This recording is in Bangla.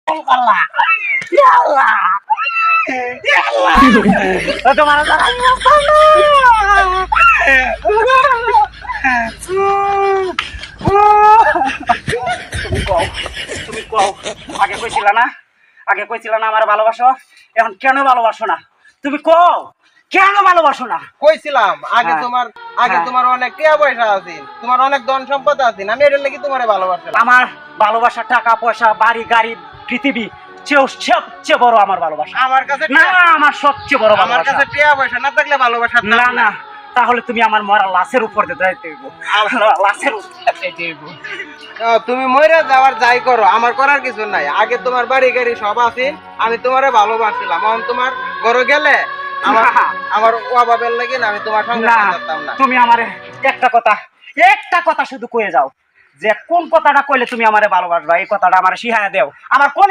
আল্লাহ আল্লাহ তোমার তুমি কও আগে কইছিলা না আমার ভালোবাসো এখন কেন ভালোবাসো না তুমি কও কেন ভালোবাসো না কইছিলাম আগে তোমার অনেক টাকা পয়সা আছে, তোমার অনেক ধন সম্পদ আছে, আমি এর লাগি তোমারে ভালোবাসি। আমার ভালোবাসা টাকা পয়সা বাড়ি গাড়ি পৃথিবী সবচেয়ে বড় আমার ভালোবাসা। আমার কাছে না আমার সবচেয়ে বড় আমার কাছে টাকা পয়সা না থাকলে ভালোবাসা না না তাহলে তুমি আমার মরা লাশের উপর দিয়ে যাইতে লাশের উপর যাইতে তুমি মইরা যাওয়ার যাই করো, আমার করার কিছু নাই। আগে তোমার বাড়ি গাড়ি সব আছে, আমি তোমারে ভালোবাসছিলাম। এখন তোমার ঘরে গেলে আমার অভাবের লাগে না, আমি তোমার সঙ্গে থাকতাম না। তুমি আমারে একটা কথা শুধু কয়ে যাও যে কোন কথাটা কইলে তুমি আমারে ভালোবাসবা, এই কথাটা আমারে শিখাইয়া দেও। আমার কোন